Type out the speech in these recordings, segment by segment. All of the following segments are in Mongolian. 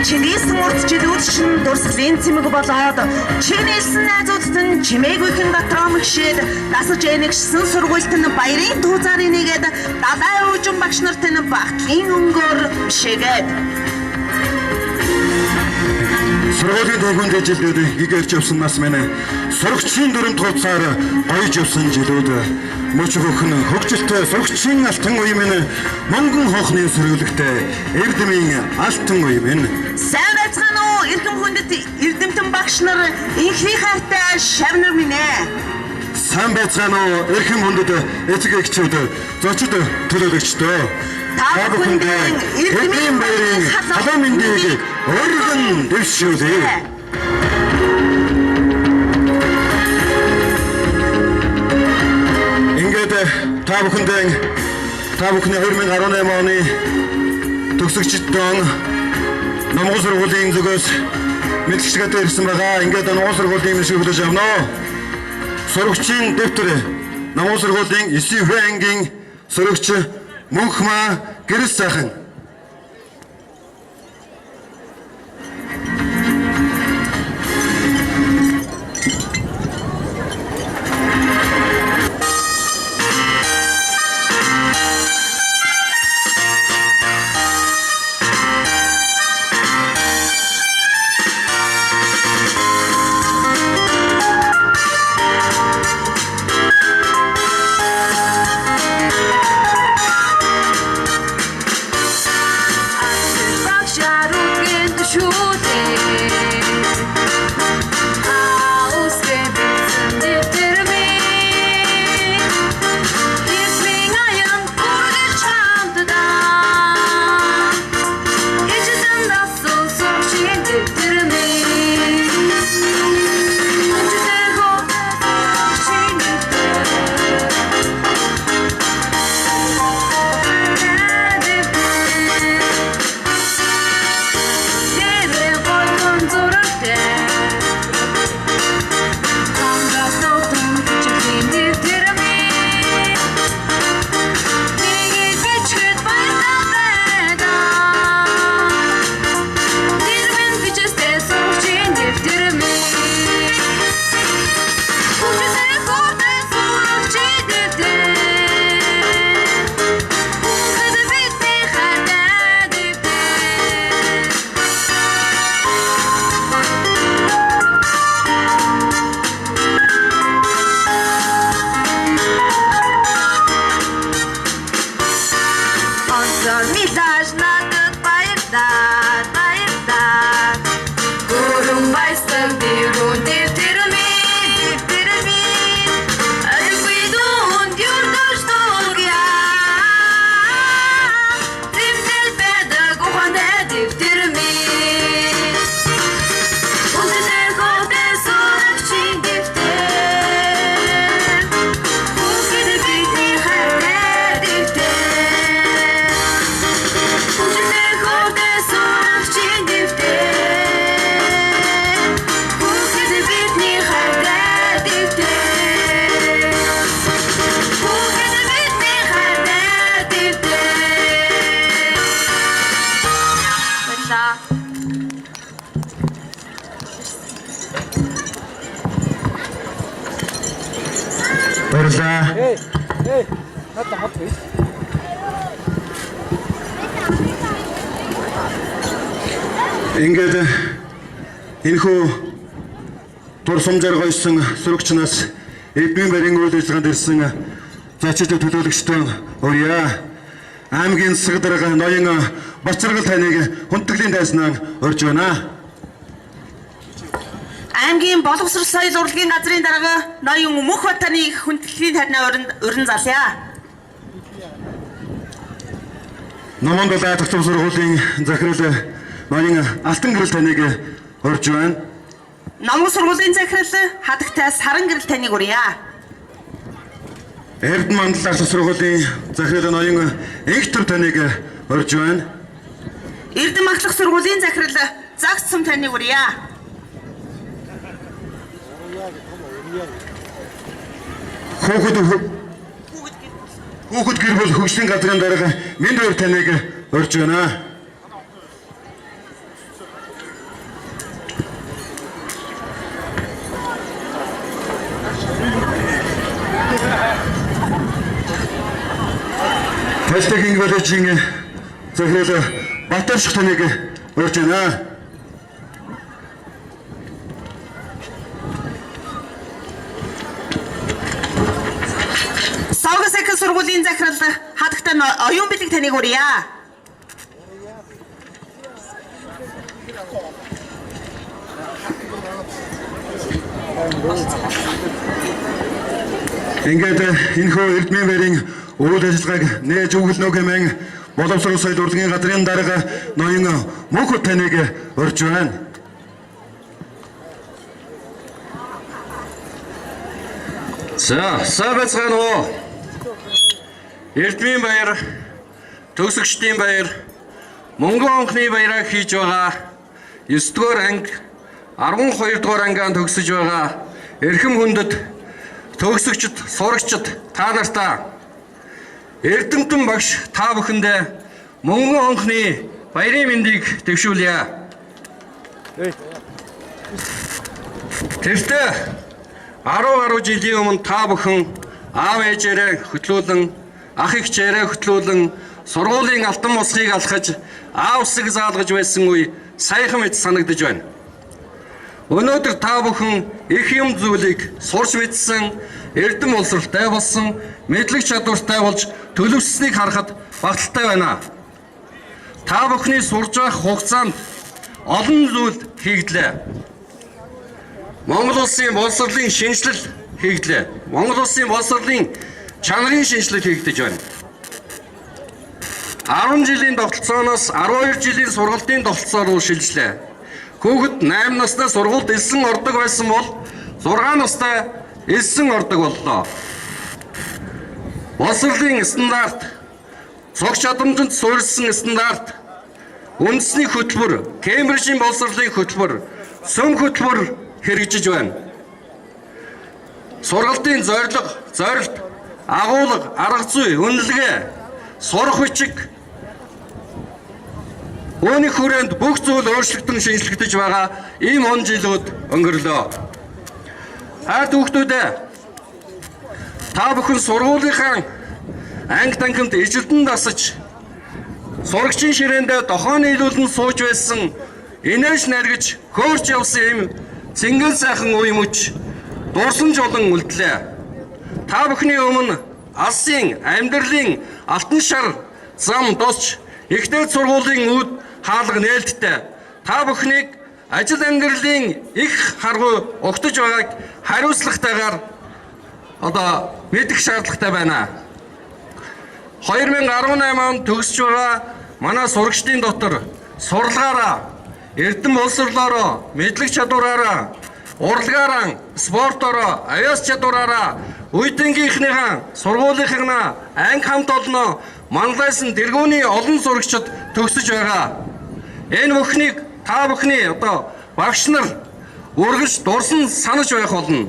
Чингис урдчилүүд чинь дурслын цэмэг болоод чигнэлсэн найзуудад нь чимээгүйхэн дотроо мэгшээд дасаж энэгшсэн сургуульд нь баярын тузаарыг нэгээд далай уужин багш нарт нь багтлын өнгөөр бишээгээд сургуулийн төгөөнд жилүүд гэгэрч явсан нас мэнэ сурагчийн дүрэнд тооцоор гоёж явсан жилүүд мөч хөхн хөгжилтэй сурагчийн алтан үе мэнэ монгон хоохны сөрөглөгтэй эрдэмийн алтан үе мэнэ сайн байцгаана уу эрхэм хүндэт эрдэмтэн багш нар инхний хайртай шавнар минь ээ сайн байцгаана уу эрхэм хүндэт эцэг эгчүүд зочид төлөөлөгчдөө та бүхэндээ эрдэмийн баярын халуун мэндийг өргөн дэвшүүлье. Ингээд та бүхэндээ 2018 оны төгсөгчдөө намгын сургуулийн зүгээс мэдлэгчтэй ирсэн байгаа. Ингээд намгын сургуулийн мэдлэг хүлээж авна. Сурагчийн дэвтэр намгын сургуулийн 9 ангийн сурагч Мөнхмаа гэрэл сайхан баярлалаа. Ингээд энэхүү дурсамжаар гойсон сурагчнаас эдмийн барийн үйл ажиллагаанд ирсэн зочид төлөөлөгчдөө өрье. Аймгийн засаг дарга ноён Бацаргал таныг хүндэтгэлийн дайснаар урьж байна. Аймгийн боловсрол соёл урлагийн газрын дарга ноён Мөнх таныг хүндэтгэлийн тайнаа урин залъя. Номонд даатгах сургуулийн захирал ноён Алтан гэрэл таныг урьж байна. Номон сургуулийн захирал хадагтай Саран гэрэл таныг урья. Эрдэнэ мандал ах сургуулийн захирал ноён Инхтер таныг урьж байна. Эрдэнэ махлах сургуулийн захирал Загцсан таныг урья. Хүүхэд гэр бүл хөгжлийн газрын дарга Миндээр таныг урьж байна. Политикийн коллежийн зөвлөл Батарш таныг урьж байна. Согсек сургуулийн захирал хатагтай оюун бэлэг таныг урья. Ингээд энэ хөө Эрдмийн байрын үйл ажиллагааг нээж өгүүлнө гэмээр боловсрол соёл урлагийн газрын дарга ноён Мөнхөд таныг урьж байна. За, сайбацгаана уу. Эрдмийн баяр, төгсөгчдийн баяр, Монгол онхны баяраа хийж байгаа 9 дугаар анги, 12 дугаар ангиан төгсөж байгаа эрхэм хүндэт, төгсөгчд, сурагчид та нартаа Эрдэмтэн багш та бүхэндээ Монгол онхны баярын мэндийг дэвшүүлье. Тэртээ 10 гаруй жилийн өмнө та бүхэн аав ээжээрээ хөтлүүлэн, ах эгчээрээ хөтлүүлэн сургуулийн алтан мосхийг алхаж, аав усыг заалгаж байсан үе саяхан мэт санагдаж байна. Өнөөдөр та бүхэн их юм зүйлийг сурч мэдсэн, эрдэм боловсролтой болсон, мэдлэг чадвартай болж төлөвшсөнийг харахад багталтай байна. Та бүхний сурж байх хугацаанд олон зүйл хийгдлээ. Монгол улсын боловсролын шинжилэл хийгдлээ. Монгол улсын боловсролын чанарын шинжилэл хийгдэж байна. 10 жилийн тогтолцооноос 12 жилийн сургалтын тогтолцоо руу шилжлээ. Хүүхэд 8 настай сургуульд элсэн ордог байсан бол 6 настай элсэн ордог боллоо. Боловсролын стандарт, цог чадамжинд суурилсан стандарт, үндэсний хөтөлбөр, Кембрижийн боловсролын хөтөлбөр, сүм хөтөлбөр хэрэгжиж байна. Сургалтын зорилт, агуулга, арга зүй, үнэлгээ, сурах бичиг, үүний хүрээнд бүх зүйл өөрчлөгдөн шинжлэгдэж байгаа ийм он жилүүд өнгөрлөө. Хайрт хүүхдүүдээ, та бүхэн сургуулийнхаа анги тангимд ижилдэн дасаж, сурагчийн ширээндээ дохооны илүүлэн сууж байсан, инээж наргиж, хөөрч явсан юм цэнгэн сайхан үе мөч дурсан жолон үлдлээ. Та бүхний өмнө алсын, амьдралын алтан шар зам досч, ихтэй сургуулийн үүд хаалга нээлттэй. Та бүхнийг ажил амьдралын их харгуй огтож байгааг хариуцлагатайгаар мэдэх шаардлагатай байна. 2018 онд төгсөж байгаа манай сурагчдын дотор сурлагаараа, эрдэм боловсролоороо, мэдлэг чадвараараа, урлагаараа, спортороо, аяас чадвараараа, үеийнхнийхээ сургуулийнхаа анги хамт олноо манлайсан тэргүүний олон сурагчид төгсөж байгаа. Энэ бүхнийг та бүхний багш нар үргэлж дурсан санаж байх болно.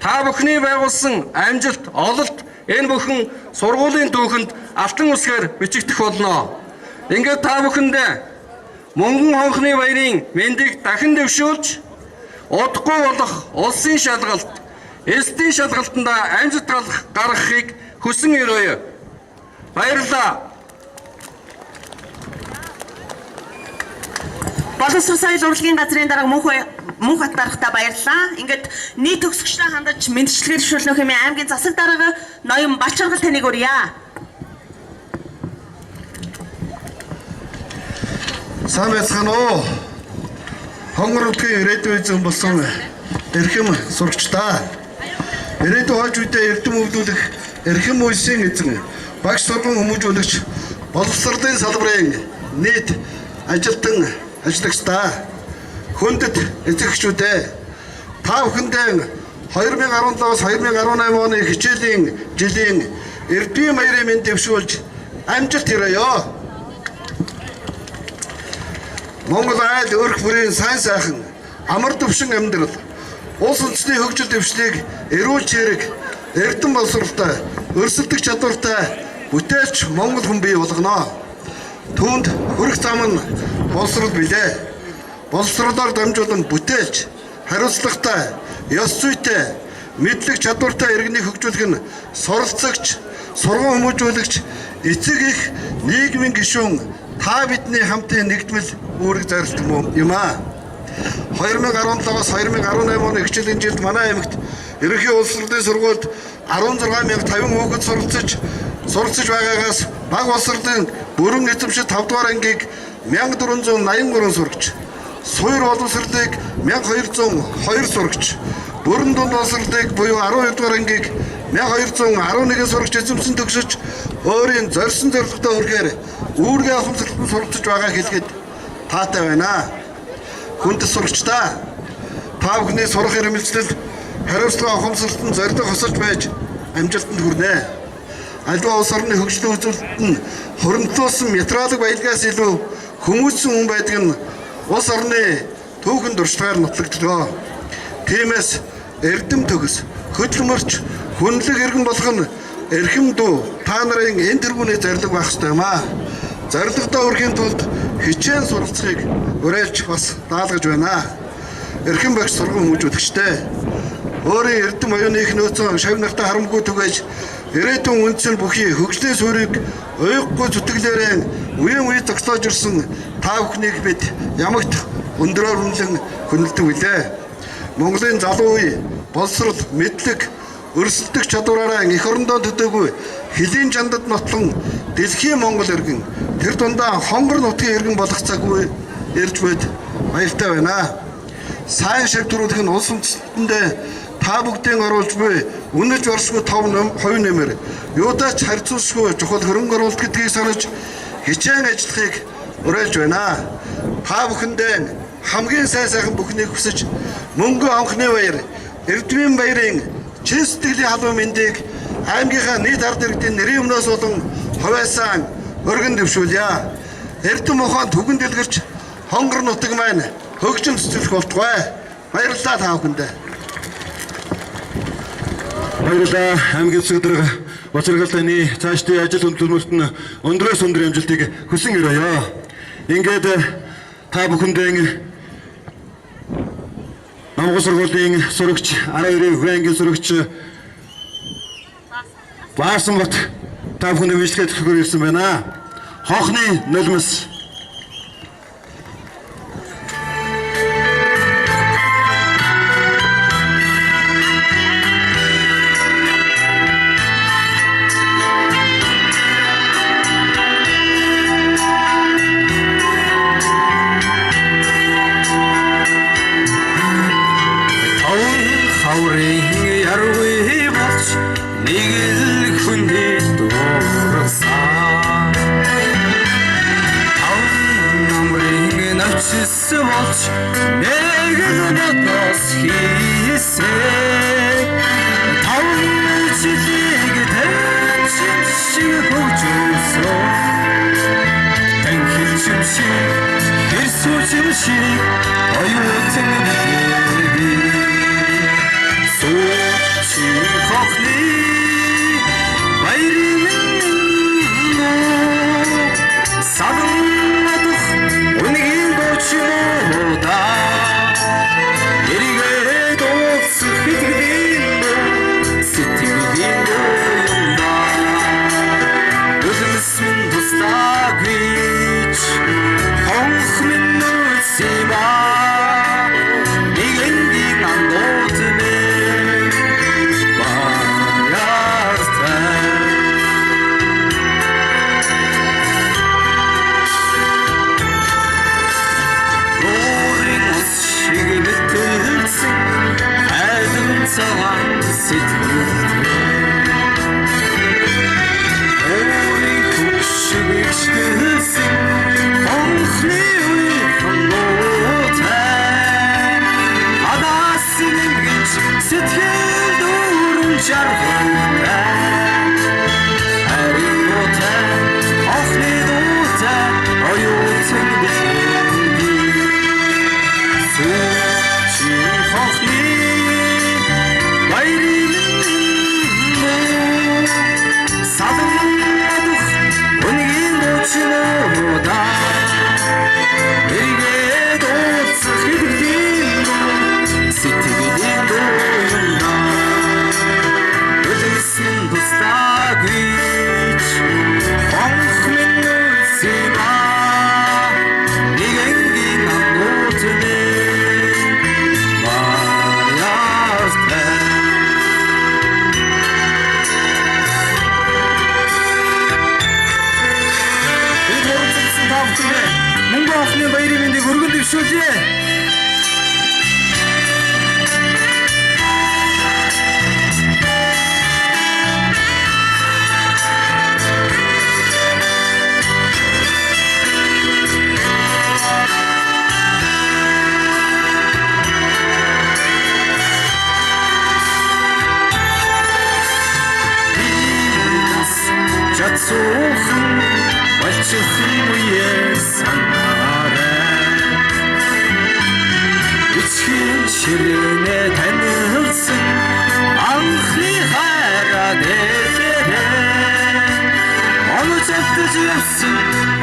Та бүхний байгуулсан амжилт, ололт энэ бүхэн сургуулийн түүхэнд алтан үсгээр бичигдэх болно. Ингээд та бүхэндээ Монгол онхны баярын мэндийг дахин дэвшүүлж, удахгүй болох улсын шалгалт, эсдийн шалгалтанд амжилт гаргахыг хүсэн өрөөе. Баярлалаа. Боловсрол соёл урлагийн газрын дарга Мөнхөд дарагтаа баярлалаа. Ингээд нийт төгсөгчдөө хандаж мэндчлэгээр шүүлнөх хэмээн аймгийн засаг дарга ноён Балчаргал таныг урья. Сайн байцгаана уу. Хонгор нутгийн ирээдүйн эзэн болсон эрхэм сурагчдаа. Ирээдүйн хойч үедээ эрдэм өвлүүлэх эрхэм үйлсийн эзэн багш сургууль хүмүүжүүлэгч боловсролын салбарын нийт ажилтан ажлагчдаа, хүндэт эцэгчүүдээ, та бүхэндээ 2017-аас 2018 оны хичээлийн жилийн эрдэм баярын мэнд дэвшүүлж амжилт хүргье. Монгол айл өрх бүрийн сайн сайхан амар төвшин амьдрал, улс үндэстний хөгжил дэвшлийг эрүүл чирэг, эрдэм боловсролтой, өрсөлдөх чадвартай бүтээлч Монгол хүн бий болгоно. Түүнд хүрэх зам нь боловсрол билээ. Боловсролоор дамжуулан бүтээлч, хариуцлагатай, ёс зүйтэй, мэдлэг чадвартай иргэнийг хөгжүүлэх нь суралцагч, сургууль хүмүүжүүлэгч, эцэг их нийгмийн гишүүн та бидний хамтын нэгдмэл үүрэг зорилт юм а. 2017-оос 2018 оны хичээлийн жилд манай аймагт ерөнхий улс хурлын сургуульд 16,050 хүүхэд суралцж байгаагаас баг улс хурлын бүрэн эзэмшил 5 дугаар ангийг 1483 сурагч, суур боловсролыг 1202 сурагч, бүрэн дунд боловсролыг буюу 12 дугаар ангийг 1211 сурагч эзэмсэн төгсөж өөрийн зорьсон зорилготой хүрэхээр үүргээ ухамсарлан суралцж байгаа хэлгээд таатай байна. Хүнд сурагчдаа та бүхний сурах эрмэлзэл хариуцлага ухамсарлан зорилго хосож байж амжилтанд хүрнэ. Аливаа улс орны хөгжлийн үзүүлэлт нь хуримтлуулсан материалын баялгаас илүү хүмүүжсэн хүн байдаг нь улс орны түүхэн дуршлагаар нотлогдлоо. Тиймээс эрдэм төгс, хөдөлмөрч, хүнлэг иргэн болох нь эрхэм дүү та нарын энэ тэргүүний зорилго байх ёстой юм аа. Зорилгодоо хүрэхийн тулд хичээн суралцахыг уриалж бас даалгаж байна. Эрхэм багш сургууль хүмүүжүүлэгчтэй. Өөрийн эрдэм оюуны их нөөцөө шав нартай харамгүй түгээж ирээдүйн үндсэн бүхий хөгжлийн суурийг уйггүй зүтгэлээрээ үеийн үе зогсоож ирсэн та бүхнийг бид ямагт өндрөөр үнэлэн хүндэлдэг билээ. Монголын залуу үе боловсрол, мэдлэг, өрсөлдөх чадвараараа эх орондоо төдөөгүй хөлийн чандад нотлон дэлхийн Монгол иргэн тэр дундаа хонгор нутгийн иргэн болох цаг үе ирж байд баяртай байна. Сайн шавтруулах нь улс үндэстэндээ та бүгдийн оруулж буй үнэж баршгүй тов хувь нэмэр юудаач харьцуулшгүй чухал хөрөнгө оруулалт гэдгийг санаж хичээн ажиллахыг уриалж байна. Та бүхэндээ хамгийн сайхан бүхнийг хүсэж мөнгө анхны баяр, эрдмийн баярын чин сэтгэлийн халуун мэндийг аймгийнхаа нийт ард иргэдийн нэрийн өмнөөс болон хувьяасан өргөн дэвшүүлье. Эрдэм ухаан түгэн дэлгэрч хонгор нутаг маань хөгжин цэцлэх болтугай. Баярлалаа та бүхэндээ. Баярлалаа. Аймгийн өдрөг уцаргалтын цаашдын ажил хөдөлмөрт нь өндрөөс өндөр амжилтыг хүсэн өрөөё. Ингээд та бүхэндээ Намгуу сургуулийн сурагч 12 хүрээний сурагч Баасан бат та бүхэнд мэдлэгээ төлөхөөр ирсэн байна. Хонхны нулимс болж нэг надаас хийсэй таван жилиг тэнцэн шиг хөгжүүлсэн танхил шимшиг хэрсүү шимшиг оюутан би сууч хохны баярын саданадах үнгийн дочноода эргээд уцх хэдгэн сэтгэлийн юмда үлэмс минь тустагвич хонх минь нүсима нэгэнгийн андотмэ бая автобе мөнгө авахны баярын мэндийг өргөн дэвшүүлье. Жадсуухан болчихын үеэр санаарай. Ичхийн ширээне танилцсан анхны хайраа дээрээ. Онож автаж явсан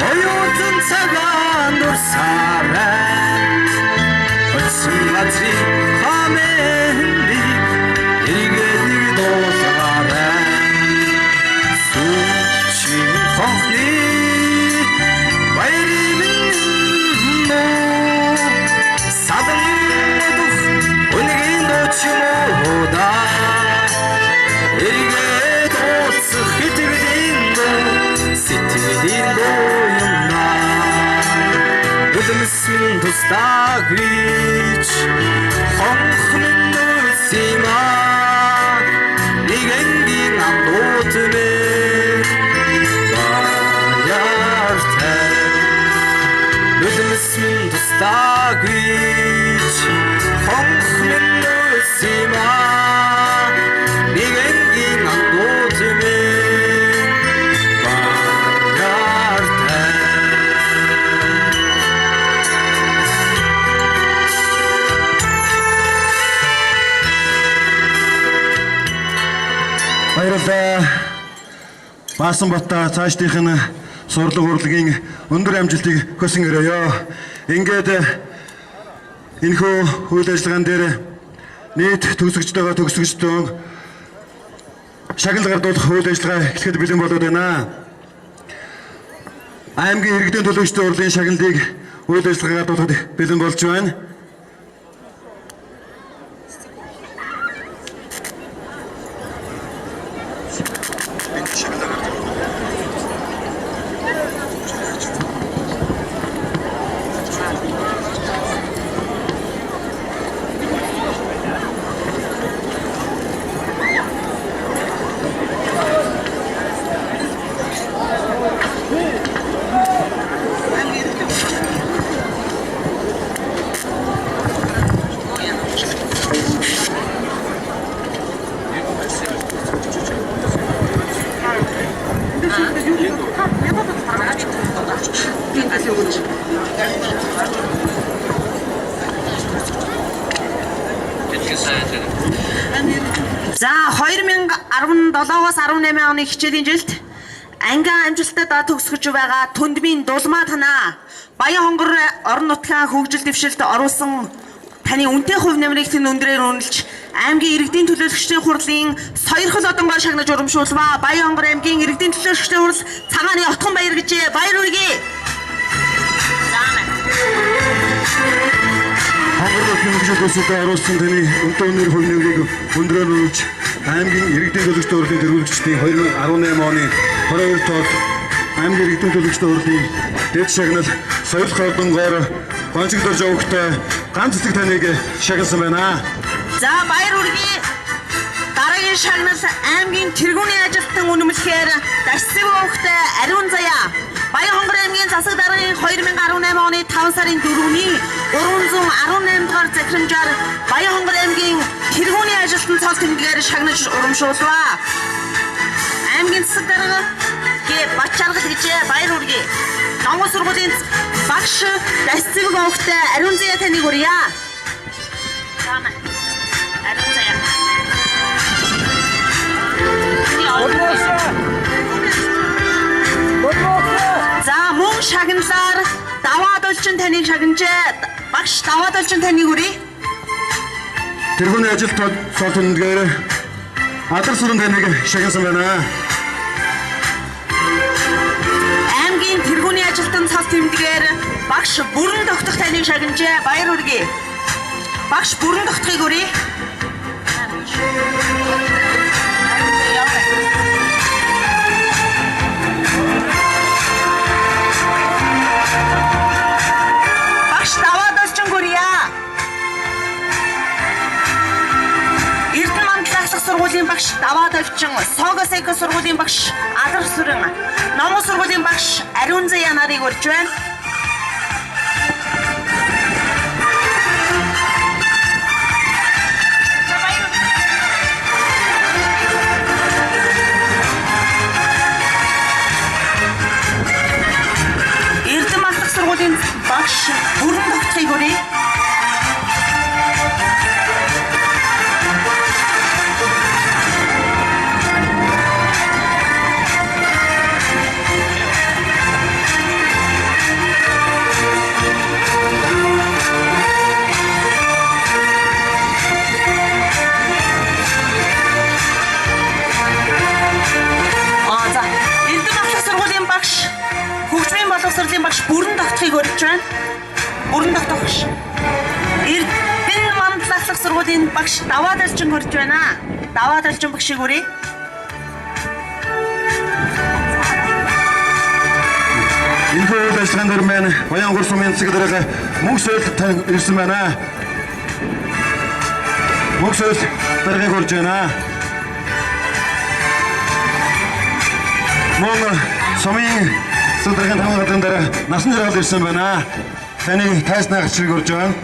оюутан цагаан дурсаарай. Очсон газрын хамeendig эргээд дуулаарай. Хонхны баярын садан модох үнгийн дочмода эргээд уцх хитгэлийн сэтгэлийн юмна үлэмсэн тустаг вич хонхны сима нэгэнгийн амдуутмэ Үлэмсэн тустаг вич хонхны сима нэгэнгийн амдуутмэ баяртай. Баярлалаа. Баасанбатаа цаашдынх нь сурлаг урлагийн өндөр амжилтыг хүсэн өрөөё. Ингээд энэхүү үйл ажиллагаан дээр нийт төгсөгч байгаа төгсөгчдөө шагнал гардуулах үйл ажиллагаа эхлэхэд бэлэн болоод байна. Аймгийн иргэдийн төлөөлөгчдийн урлагийн шагналыг үйл ажиллагаагаар дуулахад бэлэн болж байна. За 2017-аас 18 оны хичээлийн жилд ангиа амжилттай төгсгөж байгаа Түндмийн Дулмаа танаа Баян хонгор орон нутгийн хөгжил дэвшилд оруулсан таны үнэтэй хувь нэмрийг тэн өндрээр үнэлж аймгийн иргэдийн төлөөлөгчдийн хурлын сойрхол одонгоор шагнаж урамшуулва. Баян хонгор аймгийн иргэдийн төлөөлөгчдийн хурал цагааны отхон баяр гэжээ. Баяр хүргэе. Хонгорлын хөгжүүлэлтөд оруулсан таны үнэтэй өнөр хувь нэмрийг өндрээр үнэлж аймгийн иргэдийн төлөөлөгчдийн хурлын төлөөлөгчдийн 2018 оны 22 дугаар аймгийн иргэдийн төлөөлөгчдийн хурлын дэд шагнал соёлын одонгоор гонцогдож явахтай ганц цэцэг таныг шагналсан байна. За баяр хүргэе. Дараагийн шагнал аймгийн тэргүүний ажилтан үнэмлэхээр Дашсэг өвгтэй Ариун Заяа. Баян хонгор аймгийн засаг даргын 2018 оны 5 сарын 4-ний 318 дугаар захирамжаар Баян хонгор аймгийн тэргүүний ажилтан цол тэмдгээр шагнаж урамшуулва. Аймгийн засаг дарга Бачаргал гэжээ. Баяр хүргэе. Нонгол сургуулийн багш Дашсэг өвгтэй Ариун Заяа таныг хүргье. Ариун Заяа. За мөн шагналаар даваад олчин таныг шагнажээ. Багш даваад олчин таныг хүргье. Тэргүүний ажил цол тэмдгээр Адар сүрэн таныг шагналсан байна. Аймгийн тэргүүний ажилтан цол тэмдгээр багш бүрэн тогтох таныг шагнажээ. Баяр хүргэе. Багш бүрэн тогтохыг хүргье. даваа тавьчин Согосек сургуулийн багш Алар Сүрэн, Номон сургуулийн багш Ариун Заяа нарыг урьж байна. Эрдэм ахлах сургуулийн багш Бүрэн тогтхыг урья. Боловсролын багш Бүрэн тогтхыг урьж байна. Бүрэн тогтох. Эрдэнэ мандлахлах сургуулийн багш Даваа Далжин урьж байна. Даваа Далжин багшийг урья. Энэ үйл ажиллагаанд өрмөн Баян хурц сумын засаг дарга мөнх соёл ирсэн байна. Мөнх соёл даргаыг урьж байна. Мөн сумын Судрагын хамгаалалтын дараа насан жаргал ирсэн байна. Таны тайсны гачрыг урьж байна.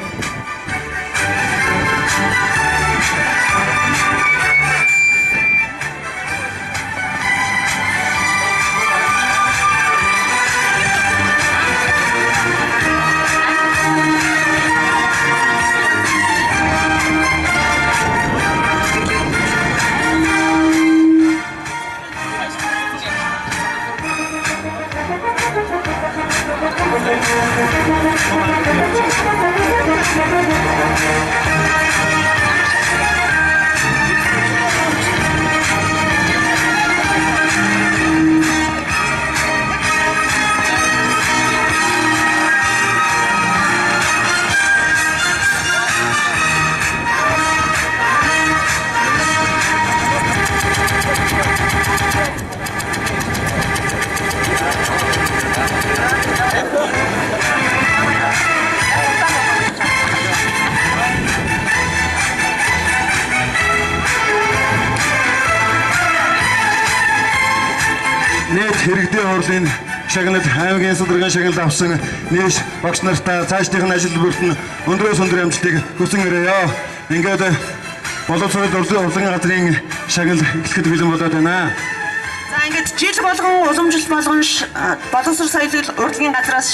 Хэрэгтэй хурлын шагналд аймгийн судрагын шагналд авсан нийс багш нартай цаашдын ажил бүртэн өндрөөс өндөр амжилтыг хүсэн өрөөё. Ингээд боловсрол урлагийн газрын шагнал эхлэхэд бэлэн болоод байна. За ингээд жил болгон уламжлалт болгон боловсрол соёлын урлагийн газраас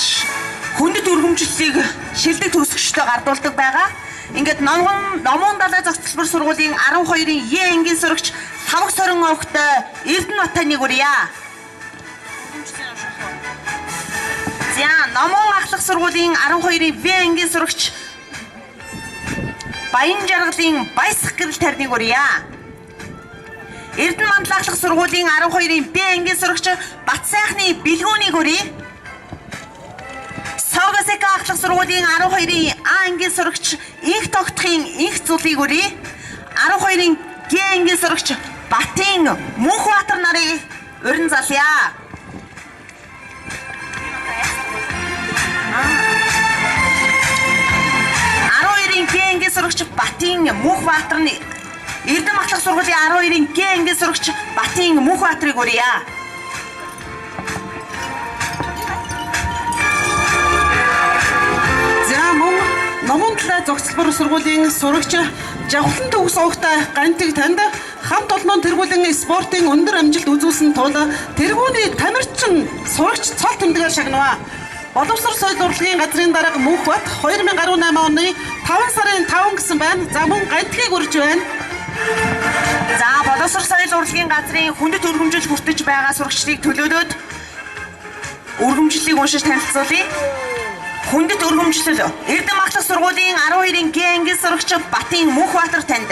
хүндэт өргөмжлөлийг шилдэг төгсөгчтэй гардуулдаг байгаа. Ингээд Номон далай зохицолбор сургуулийн 12-ын Е ангийн сурагч Тавх Сорин овогтой Эрдэнэ Батаныг урья. За Номон ахлах сургуулийн 12-ын В ангийн сурагч Баян жаргалын Баясах гэрэл тарныг урья. Эрдэнэ мандлахлах сургуулийн 12-ын Б ангийн сурагч Батсайхны Бэлгүүнийг урья. Согосек ахлах сургуулийн 12-ын А ангийн сурагч Инх тогтхын Инх зулыг урья. 12-ын Г ангийн сурагч Батын Мөнхбаатар нарыг урин залъя. 12-ын Г ангийн сурагч Батын Мөнхбаатарны Эрдэм ахлах сургуулийн 12-ын Г ангийн сурагч Батын Мөнхбаатарыг урья. За мөн Номон далай зохицолбор сургуулийн сурагч Жавхлан төгс овогтой Гантыг танд хамт олмон тэргүүлэн спортын өндөр амжилт үзүүлсэн тул тэргүүний тамирчин сурагч цол тэмдгээр шагнав. Боловсрол соёл урлагийн газрын дарга Мөнхбат 2018 оны 5 сарын 5 гэсэн байна. За мөн Гантгийг урьж байна. За боловсрол соёл урлагийн газрын хүндэт өргөмжлөл хүртэж байгаа сурагчдыг төлөөлөөд өргөмжлөлийг уншиж танилцуулъя. Хүндэт өргөмжлөл Эрдэм ахлах сургуулийн 12-ын Г ангийн сурагч Батын Мөнхбаатар танд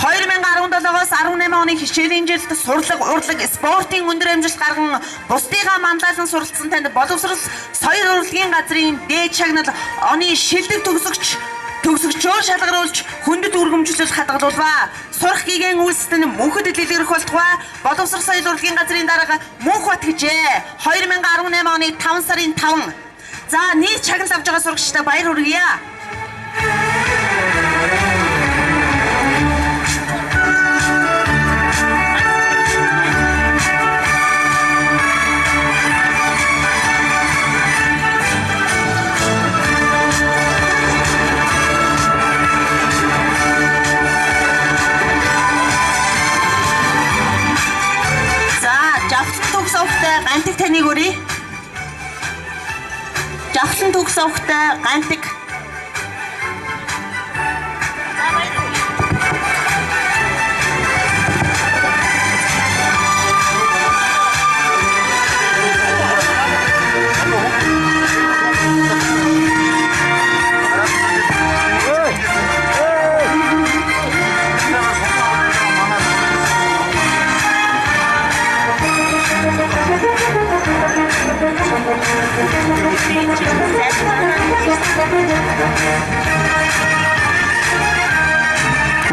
2017-оос 18 оны хичээлийн жилд сурлаг, урлаг, спортын өндөр амжилт гарган бусдыгаа манлайлан суралцсан танд боловсрол соёл урлагийн газрын дээд шагнал оны шилдэг төгсөгчөөр шалгаруулж хүндэт өргөмжлөл хадгалуулва. Сурах гигэн үйлсэд нь мөнхөд дэлгэрэх болтугай. Боловсрол соёл урлагийн газрын дарга Мөнхбат гэжээ. 2018 оны 5 сарын 5. За нийт шагнал авч байгаа сурагчтай баяр хүргье. Жавхлан төгс авахтай гантик.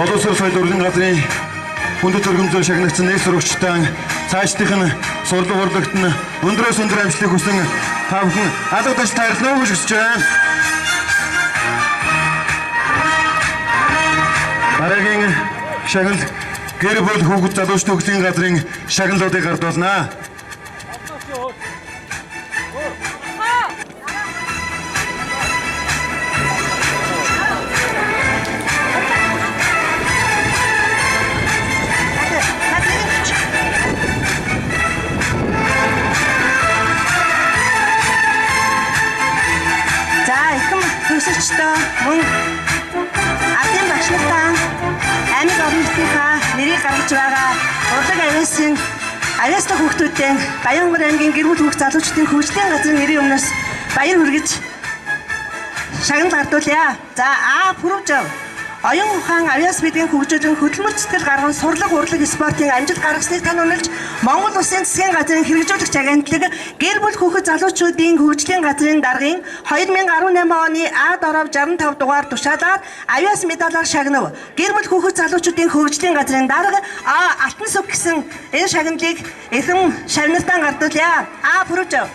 Боловсрол соёл урлагийн газрын хүндэт өргөмжөөр шагнагдсан нэг сурагчтай цаашдынх нь сурлаг урлагт нь өндрөөс өндөр амжилтыг хүсэн та бүхэн алга даш тайлбарлаа гэж хүсэж байна. Дараагийн шагнал гэр бүл хүүхэд залуучууд төгсгийн газрын шагналуудыг гардуулнаа. Төгсөгчдөө мөн ардын багш нартаа амиг орон нутгийнхаа нэрийг гаргаж байгаа урлаг авиастай хүүхдүүдтэй Баянгар аймгийн гэр бүл хүүхд залуучдын хөгжлийн газрын нэрийн өмнөөс баяр хүргэж шагнал гардуулъя. За Пүрвжав оюун ухаан авиас бидгийн хөгжүүлэн хөдөлмөр цэцгэл гарган сурлаг урлаг спортын амжилт гаргасныг танилцуулж Монгол Улсын засгийн газрын хэрэгжүүлэгч агентлаг гэр бүл хүүхэд залуучуудын хөгжлийн газрын даргын 2018 оны А-доров 65 дугаар тушаалаар авиас медалаар шагнав. Гэр бүл хүүхэд залуучуудын хөгжлийн газрын дарга Алтан сүг гэсэн энэ шагналыг эхэн шавнартаа гардуулъя. Пүрвжав.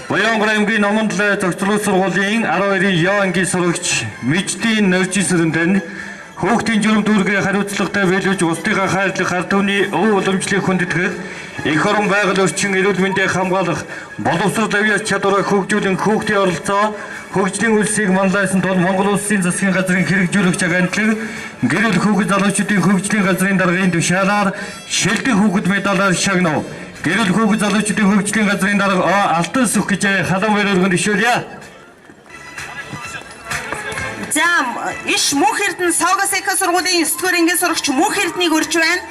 Баянгар аймгийн Номондлын зохицуулалт сургуулийн 12-ийн Ё ангийн сурагч Мэждийн Нөржисэрэн хүүхдийн журам дүүргээ хариуцлагатай биелүүлж улсынхаа хайрлах ард түмний өв уламжлалыг хүндэтгэх эх орон байгаль орчин эрүүл мэндийг хамгаалах боловсрол авиас чадвараа хөгжүүлэн хүүхдийн оролцоо хөгжлийн үйлсийг манлайсан тул Монгол Улсын засгийн газрын хэрэгжүүлэгч агентлаг гэр бүл хүүхэд залуучуудын хөгжлийн газрын даргын тушаалаар шилдэг хүүхэд медалаар шагнав. Гэр бүл хүүхэд залуучуудын хөгжлийн газрын дарга Алтан сүх гэж халуун баяр өргөнд ишүүлье. За иш Мөнх Эрдэнэ Согосек сургуулийн 9-р ангийн сурагч Мөнх Эрдэнэийг урьж байна.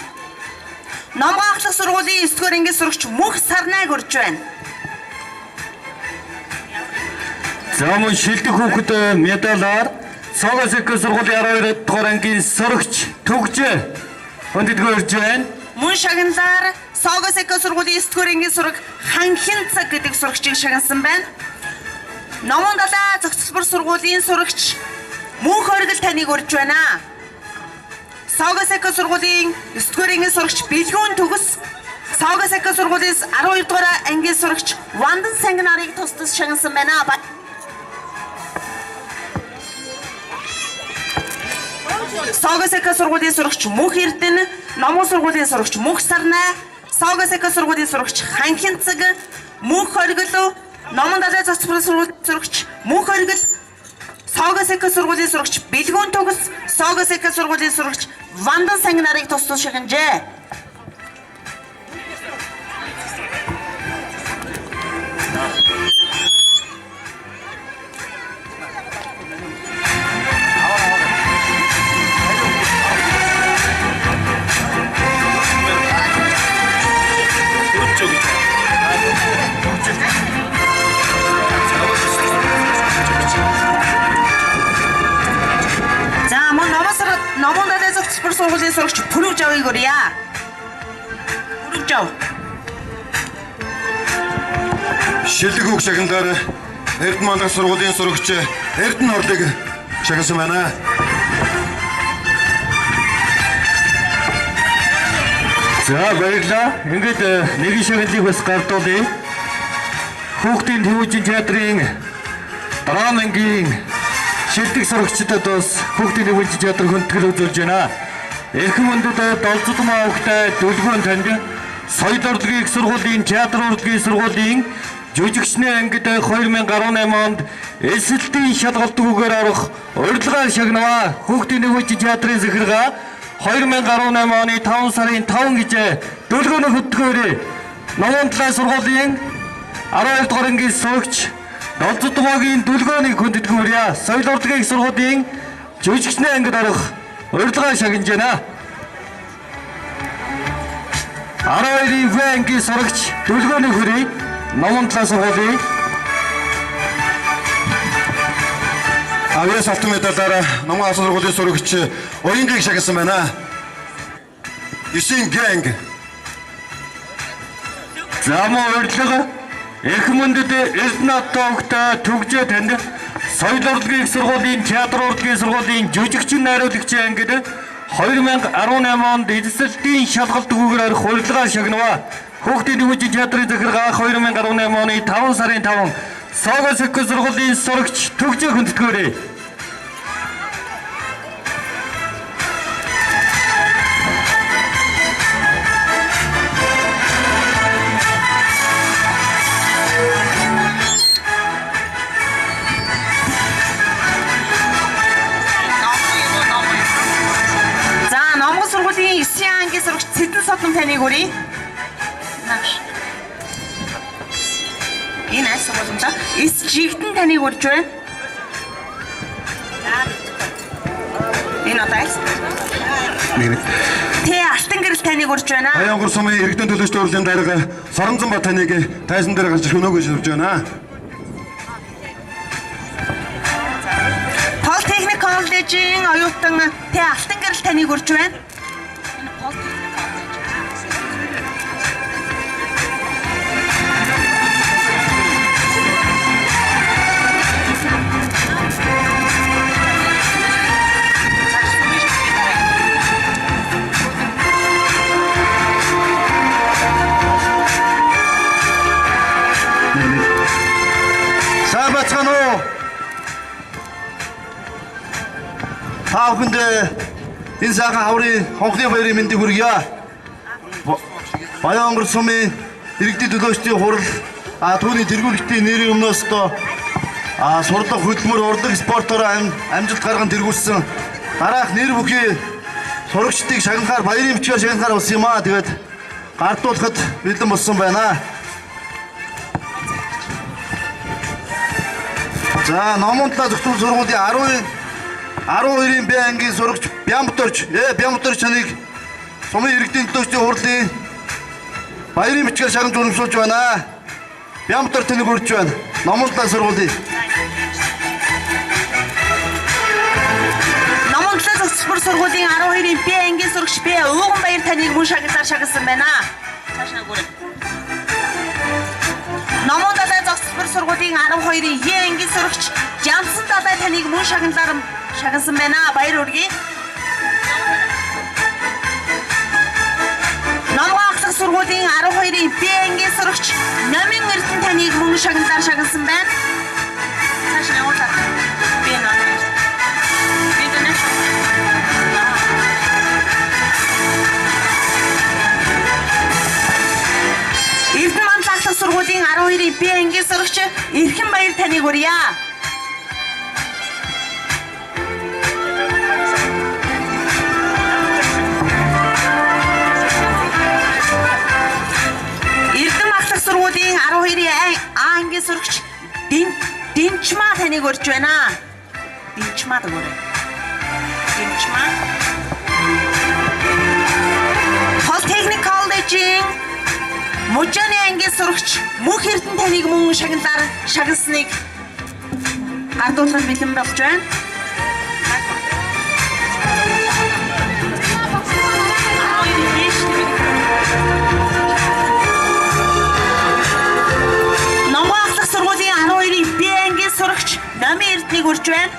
Номгоо ахлах сургуулийн 9-р ангийн сурагч Мөнх Сарнайг урьж байна. За мөн шилдэг хүүхэд медалаар Согосек сургуулийн 12 дугаар ангийн сурагч Төгжээ хүндэтгэж урьж байна. Мөн шагналаар Согосек сургуулийн 9-р ангийн сураг Ханхин цаг гэдэг сурагчийг шагнасан байна. Номон далай зохицолбор сургуулийн сурагч Мөнх Оргил таныг урьж байна. Согосек сургуулийн 9-р ангийн сурагч Бэлгүүн Төгс, Согосек сургуулийн 12 дугаар ангийн сурагч Вандан Сангин нарыг тус шагнасан байна. Согосек сургуулийн сурагч Мөнх Эрдэнэ, Номон сургуулийн сурагч Мөнх Сарнай, Согосек сургуулийн сурагч Ханхин цаг, Мөнх Оргил, Номон далай зохицолбор сургуулийн сурагч Мөнх Оргил, Согосек сургуулийн сурагч Бэлгүүн Төгс, Согосек сургуулийн сурагч Вандан Сангин нарыг тус шагнажээ. Номон далай зохицолбор сургуулийн сурагч Пүрвжавыг урья. Пүрвжав. Шилдэг хүүхд шагналаар Эрдэнэ мандрах сургуулийн сурагч Эрдэнэ Орлыг шагнасан байна. За баярлалаа. Ингээд нэгэн шагналыг бас гардуулъя. Хүүхдийн төвөжин театрын драм ангийн шилдэг сурагчдад бас хүүхдийн төвөжин театр хүндэтгэл үзүүлж байна. Эрхэм хүндэт долцодмоо хүүхдэд дүлгүүн танд соёл урлагийн их сургуулийн театр урлагийн сургуулийн жүжигчний ангид 2018 онд эсэлтийн шалгалтгүйгээр орох урилгаар шагнаваа. Хүүхдийн нэгүжин театрын захиргаа 2018 оны 5 сарын 5 гэж дүлгөөний хөтгөөрөө Номон талаа сургуулийн 12 дугаар ангийн сурагч Долцодмогийн дүлгөөнийг хүндэтгэвэрье. Соёл урлагийн их сургуулийн жүжигчний ангид орох урилгаар шагнаж байна. 12-ийн В ангийн сурагч дүлгөөний хүрээ Номон талаа сургуулийн авьяас алтан медалаараа Номон алтан сургуулийн сурагч Уянгийг шагнасан байна. 9-ийн Г. За мөн урилга их мөндөд Эрдэнэт тоогтой төгжөө танд соёл урлагийн сургуулийн театр урлагийн сургуулийн жүжигчин найруулагчийн ангид 2018 онд эзэсэлтийн шалгалтгүйгээр орох урилгаар шагнаваа. Хүүхдийн нэгүжин театрын захиргаа 2018 оны 5 сарын 5 Согос их сургуулийн сурагч төгжөө хүндэтгэвэрье. Сургуулийн 9 ангийн сурагч Цэдэн Содон таныг хүрье. Энэ аль сургуулийн эс жигдэн таныг хүрж байна. Энэ одоо Тэ алтан гэрэл таныг хүрж байна. Баянгор сумын иргэдийн төлөөлөлт урлагийн дарга Соронзон Бат таныг тайсан дээр гарч өнөөгөө шилжиж байна. Политехник коллежийн оюутан Тэ алтан гэрэл таныг хүрж байна. Сабацгано. Таахынд энэ цагаан хаврын хонхны баярын мэндийг хүргье. Баянгор сумын иргэдийн төлөөлөлтийн хурал түүний тэргүүлэгтийн нэрийн өмнөөс сурлах хөдөлмөр урлаг спортоор амжилт гарган тэргүүлсэн дараах нэр бүхий сурагчдыг шагнахаар баярын бичгээр шагнахаар болсон юм аа. Тэгээд гардуулахад бэлэн болсон байна. За Номон талаа зөвхөн сургуулийн 12-ийн Б ангийн сурагч Бямбторч таныг сумын иргэдийн төлөөлөлтийн хурлын баярын бичгээр шагнаж урамшуулж байна. Бямбтор таныг хүргэж байна. Номон талаа сургуулийн Номон талаа зөвхөн сургуулийн 12-ийн Б ангийн сурагч Б Ууган баяр таныг мөн шагналаар шагнасан байна. Цаашаа гүрэн. Номон талаа зөвхөн сургуулийн 12-ийн Е ангийн сурагч Жансан талаа таныг мөн шагналаар шагнасан байна. Баяр хүргэе. Номгоо ахлах сургуулийн 12-ийн Б ангийн сурагч Номын Эрдэнэ таныг мөн шагналаар шагнасан байна. Цаашаа явуулаа. Би номын. Би дэнэ. Эрдэнэ манлах сургуулийн 12-ийн Б ангийн сурагч Эрхэн баяр таныг хүргье. Сургуулийн 12-ийн А ангийн сурагч Дэмчмаа таныг урьж байна. Дэмчмаа дагуурэ. Дэмчмаа. Политехник коллежийн Мужааны ангийн сурагч Мөнх Эрдэнэ таныг мөн шагналаар шагнасныг гардуулахад бэлэн болж байна. Сургуулийн 12-ийн Б ангийн сурагч Номын Эрдэнэийг урьж байна.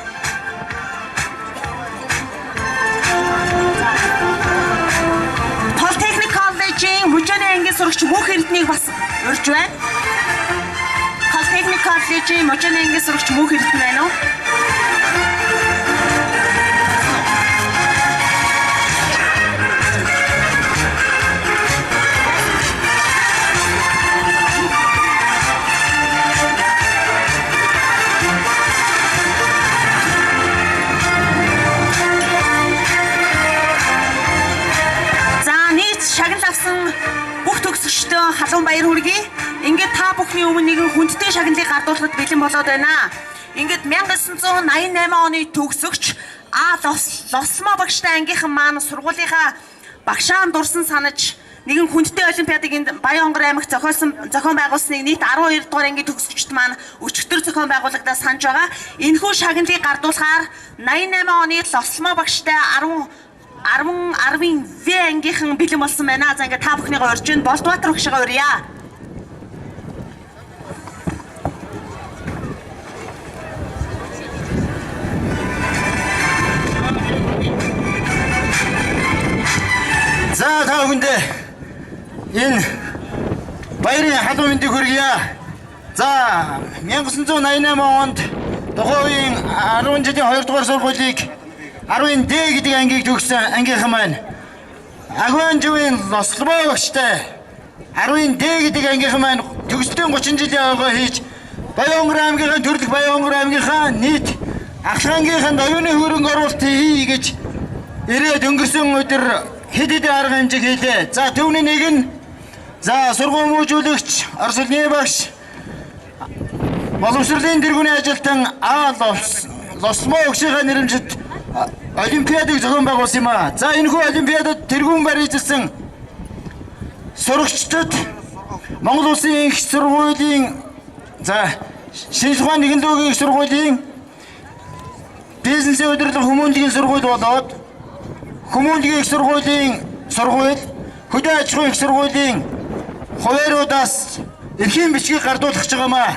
Политехник коллежийн Мужааны ангийн сурагч Мөнх Эрдэнэийг бас урьж байна. Политехник коллежийн Мужааны ангийн сурагч Мөнх Эрдэнэ байна уу? өдрийн өмнө нэгэн хүндтэй шагналыг гардуулахад бэлэн болоод байна. Ингээд 1988 оны төгсөгч Лосмо багштай ангийнхан маань сургуулийнхаа багшаан дурсан санаж нэгэн хүндтэй олимпиадыг энд Баянгор аймагт зохион байгуулсныг нийт 12 дугаар ангийн төгсөгчд маань өчигдөр зохион байгуулагдаад санаж байгаа. Энэхүү шагналыг гардуулахаар 88 оны Лосмо багштай 10-ын В ангийнхан бэлэн болсон байна. За ингээд та бүхнийгээ урьж байна. Болдбаатар багшгаа урья. За та бүхэндээ энэ баярын халуун мэндийг хүргье. За 1988 онд тухайн 10 жилийн 2 дугаар сургуулийг 10-д гэдэг ангийг төгссөн ангийнхан маань Агван живийн Лосломо багштай 10-д гэдэг ангийнхан маань төгсдийн 30 жилийн ойгоо хийж Баянгор аймгийн төрлөх Баянгор аймгийнхаа нийт ахлагийнханд оюуны хөрөнгө оруулалт хий гэж ирээд өнгөрсөн өдөр хэд хэдэн арга хэмжээг хийлээ. За түүний нэг нь сургууль мужуулагч Орос улсын багш боловсролын тэргүүний ажилтан Лосмо багшийнхаа нэрэмжит олимпиадыг зохион байгуулсан юм а. За энэхүү олимпиадад тэргүүн барьжсан сурагчдад Монгол Улсын их сургуулийн шинэ ухааны нэгэн дүүгийн их сургуулийн бизнесийн удирдлага хүмүүнлэгийн сургууль болоод хүмүүнлэгийн их сургуулийн сургууль, хөдөө аж ахуйн их сургуулийн хувааруудаас эрхийн бичгийг гардуулах гэж байгаа юм аа.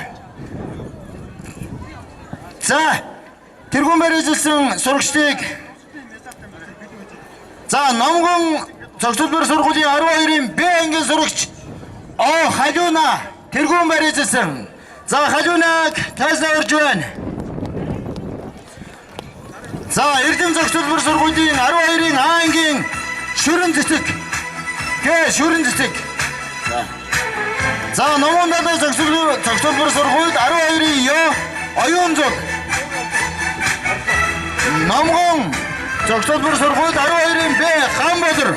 За тэргүүн барьжсан сурагчдыг Номгон цогцлбор сургуулийн 12-ын Б ангийн сурагч Халиуна тэргүүн барьжсан. За Халиунаг тайзнаа урьж байна. За Эрдэм цогцлбор сургуулийн 12-ын А ангийн Шүрэн цэцэг. За Номгон далай цогцлбор сургуульд 12-ын Ё оюун зүг. Номгон цогцлбор сургуульд 12-ын Б Ханбодор.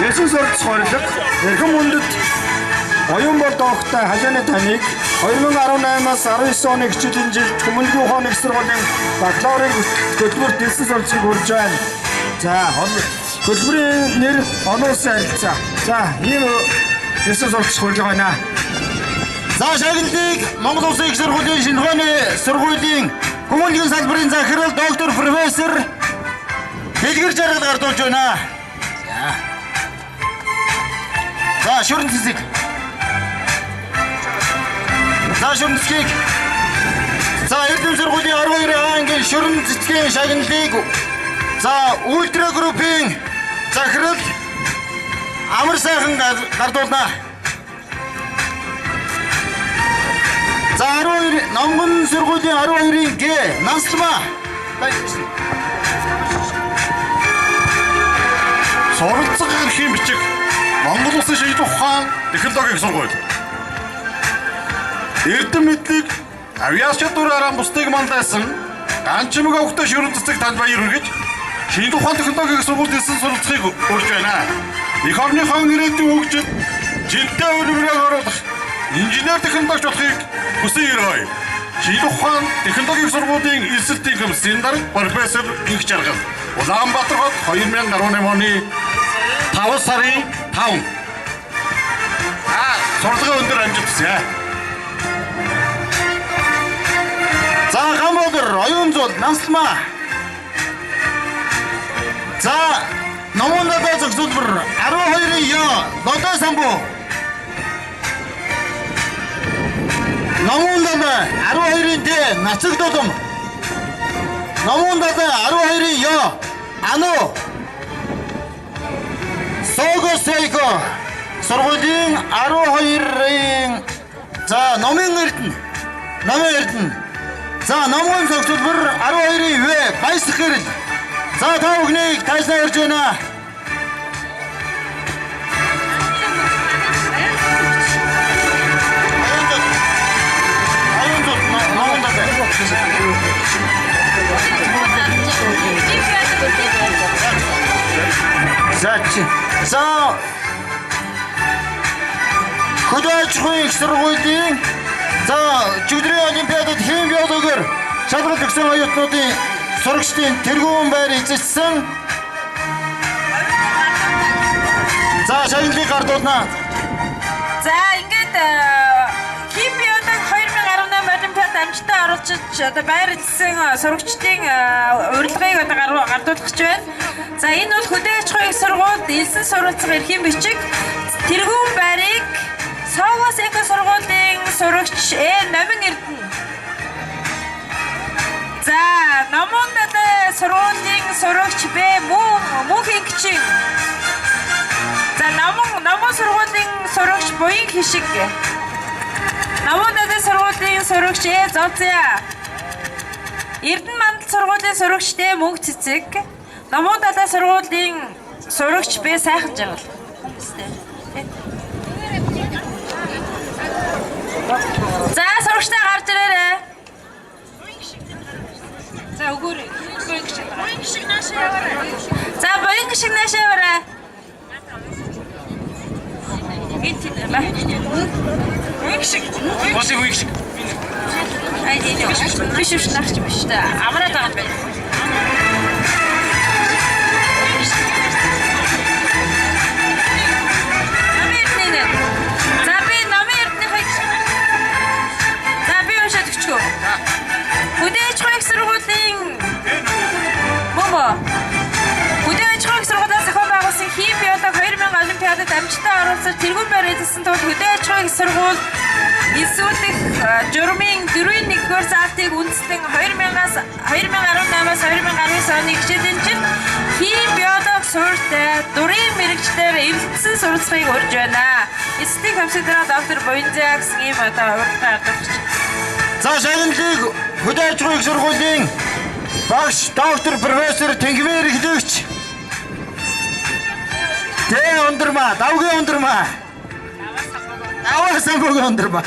Ясын сурч хорлог эрхэм хүндэт оюун бол доогтой халианы таныг 2018-аас 19 оны хичээлийн жилд Хүмүүнлэгийн ухааны их сургуулийн бакалаврын хөтөлбөрт дэлсэн сурчийг хүргэж байна. За хөтөлбөрийн нэр олон улсын харилцаа. За ийм ясын сурч хорлог байна. За шагналыг Монгол Улсын их сургуулийн шинэ ухааны сургуулийн Хүмүүнлэгийн салбарын захирал доктор профессор Дэлгэр Жаргал гардуулж байна. За Шүрэн цэцэг. Шүрэн цэцгийг. Эрдэм сургуулийн 12 ангийн Шүрэн цэцгийн шагналыг Ультра группийн захирал Амар сайхан гардуулна. 12 Номгон сургуулийн 12-ын Г Наслма. Суралцах эрхийн бичиг Монгол Улсын шинжлэх ухаан технологийн сургууль. Эрдэм мэдлэг авиац чадвараараа бусдыг манлайсан ганчмаг өвгтэй Шүрэн цэцэг танд баяр хүргэж шинжлэх ухаан технологийн сургууль дэсэн суралцахыг урьж байна. Эх орныхон ирээдүйн хөгжил жинтэй өргөрөөр оруулах инженер технологич болохыг хүсэн өрөөй. Шинжлэх ухаан технологийн сургуулийн эсэлтийн комиссийн дарга профессор Инх Жаргал. Улаанбаатар хот 2018 оны 5 сарын 5. Сурлагын өндөр амжилт хүсье. За Ханбодор оюун зул Наслма. За Номгон далай цогцлбор 12-ын Ё Лодой самбуу. Номгон далай 12-ын Д Нацэг дулам. Номгон далай 12-ын Ё Ану. Согосейко сургуулийн 12-ын Номын Эрдэнэ. Номгон цогцлбор 12-ын В Баясах гэрэл. Та бүхнийг тайзнаа урьж байна. За хөдөө аж ахуйн их сургуулийн за чигдрийн олимпиадад хэм биологоор шалгалт өгсөн оюутнуудын сурагчдын тэргүүн байр эзэлсэн. За шагналыг гардуулнаа. За ингээд химиодаг 2018 олимпиад амжилттай оруулж одоо байр эзэлсэн сурагчдын урилгыг одоо гардуулах гэж байна. За энэ бол хөдөө аж ахуйн сургуульд элсэн суралцах эрхийн бичиг тэргүүн байрыг Совос эко сургуулийн сурагч Номин Эрдэнэ. За Номон Дадаа сургуулийн сурагч Б Мөнхийн Гичин. За Номон сургуулийн сурагч Буян Хишиг. Номон Дадаа сургуулийн сурагч Зозя. Эрдэнэ Мандал сургуулийн сурагч Д Мөнх Цэцэг. Номон Дадаа сургуулийн сурагч Б Сайхан Жаргал. За сурагчтай гарч ирээрэй. За өгөөрэй. Буян гişиг наашаа яваарай. За буян гişиг наашаа яваарай. Эцэг бай. Буян гişиг. Босын буян гişиг. Ай дээ. Биш нахч биш та. Амраад байгаа юм байна. Хөдөө аж ахуйн сургуулийн Хөдөө аж ахуйн сургуулиас зохион байгуулсан хим биолог 2000 олимпиадад амжилттай оруулсан тэргүүн байр эзэлсэн тул хөдөө аж ахуйн сургууль эсвэлэх журмын 4-1-р заалтыг үндэслэн 2018-аас 2019 оны хичээлийн жил хим биолог суурьтай дурын мэрэгчлэр эвлэлсэн суралцахыг урьж байна. Эцсийн компьютераа доктор Буянзяг ийм одоо урьдтай алдагч. За шагналыг хөдөө аж ахуйн сургуулийн багш доктор профессор Тэнгмээр Эхлэгч Тэ Ундрмаа, Давгийн Ундрмаа. Аваа самбог Ундрмаа.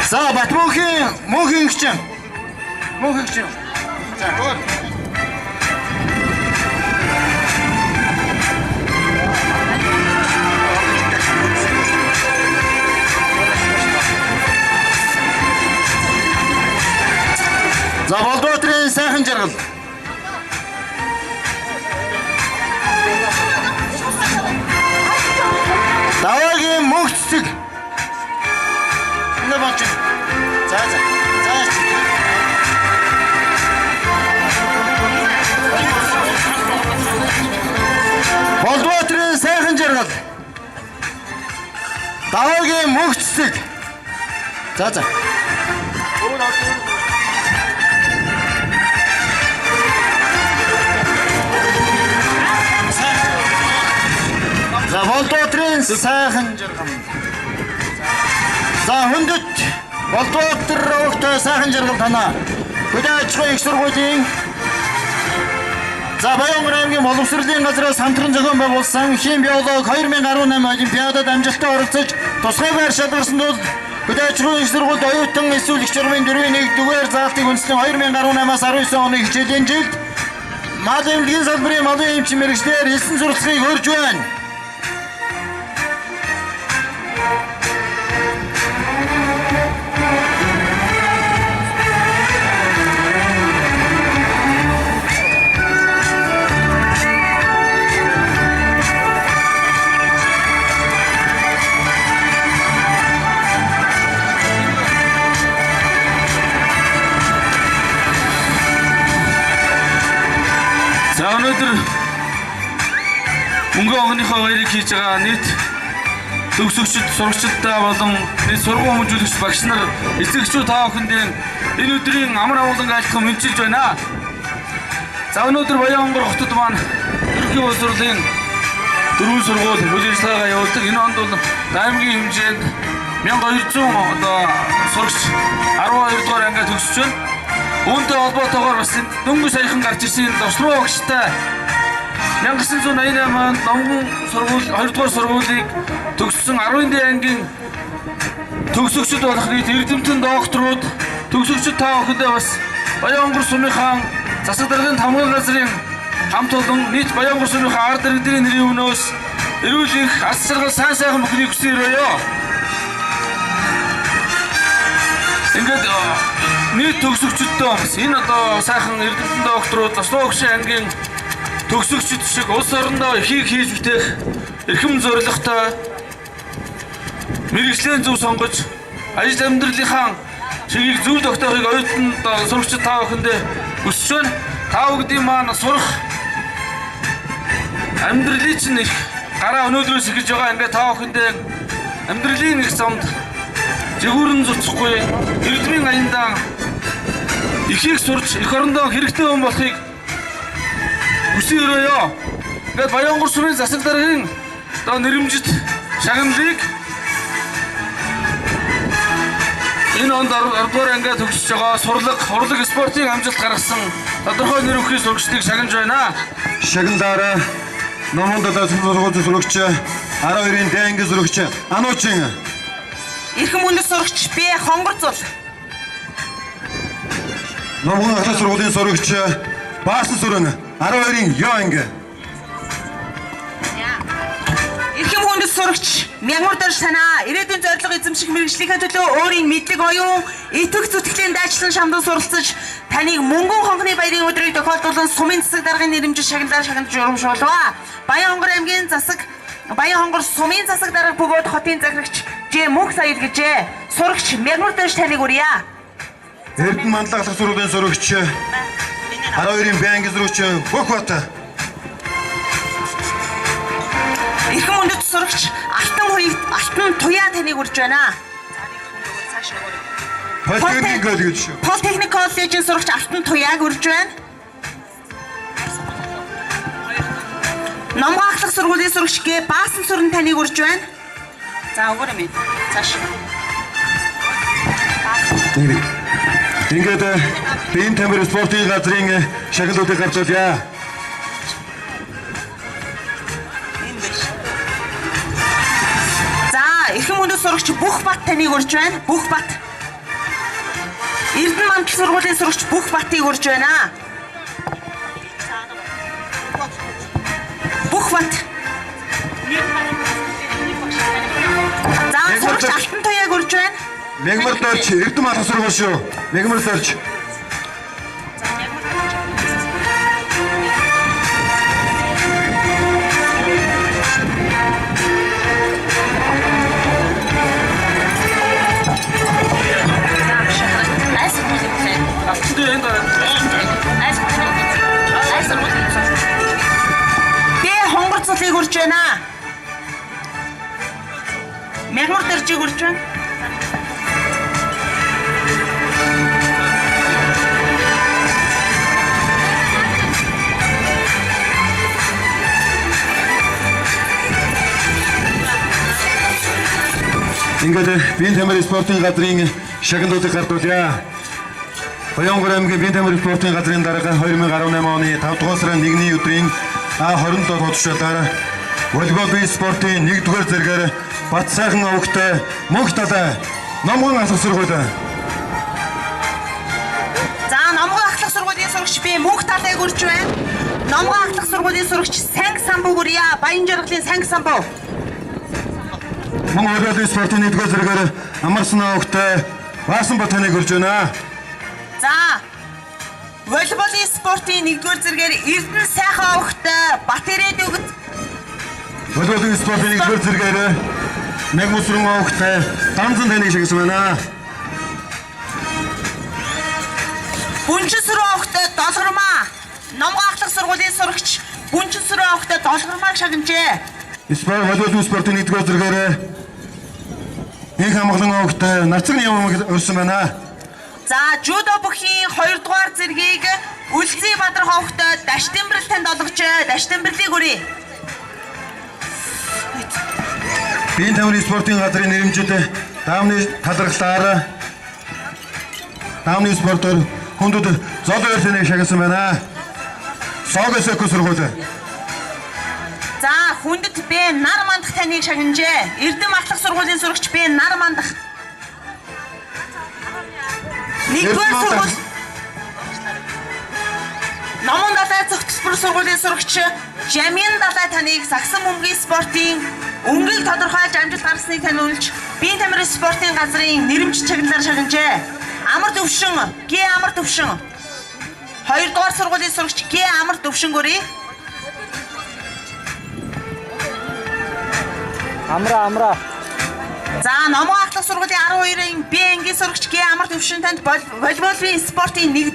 За Батмөнхийн Мөнхийн Гичин. За гол. За Болдбоотрын Сайхан Жаргал. Даваагийн Мөнх Цэцэг. Энэ бач. За. Болдбоотрын Сайхан Жаргал. Даваагийн Мөнх Цэцэг. За. За Болдбоотрын Сайхан Жаргал. За хүндэт Болдбоотр өвгтэй Сайхан Жаргал танаа. Хөдөө аж ахуйн их сургуулийн за Баянгар аймгийн боловсролын газраас хамтран зохион байгуулсан хим биолог 2018 олимпиадад амжилттай оролцож тусгай байр шалгарсан тул хөдөө аж ахуйн их сургуульд оюутан эсвэлэх журмын 4-1-р заалтыг үндэслэн 2018-аас 19 оны хичээлийн жилд мал эмнэлгийн салбарын малын эмчийн мэргэжлэр элсэн суралцахыг урьж байна. За өнөөдөр мөнгө огныхоо баярыг хийж байгаа нийт төгсөгчд, сурагчдаа болон нийт сургууль хүмүүжүүлэгч багш нар, эцэгчүүд та бүхэндээ энэ өдрийн амар амгалан айлтган мэдчилж байна. За өнөөдөр Баянгар хотод маань ерөнхий боловсролын дөрвөн сургууль үйл ажиллагаагаа явуулдаг. Энэ онд бол аймгийн хэмжээнд 1200 одоо сурагч 12 дугаар ангиа төгсөж байна. Үүнтэй холбоотойгоор бас дөнгөж саяхан гарч ирсэн Лосроо багштай 1988 онд Номгон сургууль 2 дугаар сургуулийг төгссөн 11 ангийн төгсөгчд болох нийт эрдэмтэн докторууд төгсөгчд та бүхэндээ бас Баянгөр сумын хаан засаг даргын тамгын газрын хамт олон нийт Баянгөр сумын ард иргэдийн нэрийн өмнөөс эрүүл их аз жаргал сайн сайхан бүхнийг хүсье өрөөё. Ингээд нийт төгсөгчдөө бас энэ одоо сайхан эрдэмтэн докторууд Осло Хөгшин ангийн төгсөгчд шиг улс орондоо ихийг хийж бүтээх эрхэм зорилготой мэргэжлийн зөв сонгож ажил амьдралынхаа чигийг зөв тогтоохыг оюутан сурагчид та бүхэндээ хүсэж байна. Та бүдгийн маань сурах амьдралын чинь их гараа өнөөдрөөс эхэлж байгаа. Ингээд та бүхэндээ амьдралын их замд жигүүрэн зурцахгүй эрдмийн аяндаа ихийг сурч эх орондоо хэрэгтэй хүн болохыг хүсье өрөөё. Ингээд Баянгөр сумын засаг даргын одоо нэрэмжит шагналыг энэ онд 10-р ангиа төгсөж байгаа урлаг спортын амжилт гаргасан тодорхой нэр өхрийн сурагчдыг шагнаж байна. Шагналаараа номон далаас сургуулийн сурагч 12-ын Д ангийн сурагч Ануучин. Эрхэм үндэс сурагч Б Хонгор зул. Номгон ахлах сургуулийн сурагч Баасан Сүрэн 12-ын Ё анги. Эрхэм үндэс сурагч Мягмар Дорж санаа ирээдүйн зорилго эзэмших мэргэжлийнхээ төлөө өөрийн мэдлэг оюун итгэх зүтгэлийн дайчлан шамдан суралцаж таныг мөнгөн хонхны баярын өдрийг тохиолдуулан сумын засаг даргын нэрэмжит шагналаар шагнаж урамшуулва. Баянгор аймгийн Баянгор сумын засаг дарга бөгөөд хотын захирагч Ж Мөнх Саяд гэжээ. Сурагч Мягмар Дорж таныг хүрье. Эрдэнэ мандлах сургуулийн сурагч 12-ын Б ангийн сурагч Бөхбат. Эрхэм үндэс сурагч Алтан Туяа таныг хүрж байна. Политехник коллежийн сурагч Алтан Туяаг хүрж байна. Номгон ахлах сургуулийн сурагч Г Баасан Сүрэн таныг хүрж байна. За өгөөрэй минь. Цааш. Ингээд бие тамир спортын газрын шагналуудыг гаргуулъя. Эрхэм үндэс сурагч Бөхбат таныг урьж байна. Бөхбат. Эрдэнэ мандлах сургуулийн сурагч Бөхбатыг урьж байна. Бөхбат. За сурагч Алтан Туяаг урьж байна. Мягмар Дорж Эрдэнэ мандлах сургууль шүү. Мягмар Дорж. Бэ Хонгор цолыг урьж байна. Мягмар Доржийг урьж байна. Ингээд бие тамир спортын газрын шагналуудыг гаргуулъя. Баянгор аймгийн бие тамир спортын газрын дарга 2018 оны 5 дугаар сарын 1-ний өдрийн 27 тодорхойлолоор волейбол бие спортын 1-р зэргээр Бат сайхан овогтой Мөнх талай номгон ахлах сургууль. За номгон ахлах сургуулийн сурагч би Мөнх талайг урьж байна. Номгон ахлах сургуулийн сурагч Санг самбуу хүрье. Баян жаргалын Санг самбуу. Мөн волейбол спортын 1-р зэргээр Амарсан овогтой Баасан Батаныг урьж байна. За волейболын спортын 1-р зэргээр Эрдэнэ сайхан овогтой Бат ирээд өгд. Волейболын спортын 1-р зэргээр Мягмар Сүрэн овогтой Данзан таныг шагнасан байна. Бүнчин Сүрэн овогтой Долгормаа. Номгон ахлах сургуулийн сурагч Бүнчин Сүрэн овогтой Долгормааг шагнажээ. Волейболын спортын 1-р зэргээр Инх амгалан овогтой Нацрын явмаг өрсөн байна. За жудо бүхийн 2-р зэргийг Үлзий Бадрах овогтой Даштимбэрл танд олгожээ. Даштимбэрлийг хүрье. Бие тамирын спортын газрын нэрэмжит даамны талархлаар даамны спортоор хүндэд зол байрлалыг шагнасан байна. Согосоко сургууль. За хүндэт Б нар мандах таныг шагнажээ. Эрдэм ахлах сургуулийн сурагч Б нар мандах. 1-р сургууль бүр сургуулийн сурагч Жамин Далай таныг Сагсан бөмбөгийн спортын өнгөл тодорхойлж амжилт гаргасныг таниулж, биеийн тамирын спортын газрын нэрэмж чагналаар шагнажээ. Амар төвшин, Г амар төвшин. 2 дугаар сургуулийн сурагч Г амар төвшин гөрий. Амра. За, Номоо ахлах сургуулийн 12-ын Б ангийн сурагч Г амар төвшин танд волейболын спортын 2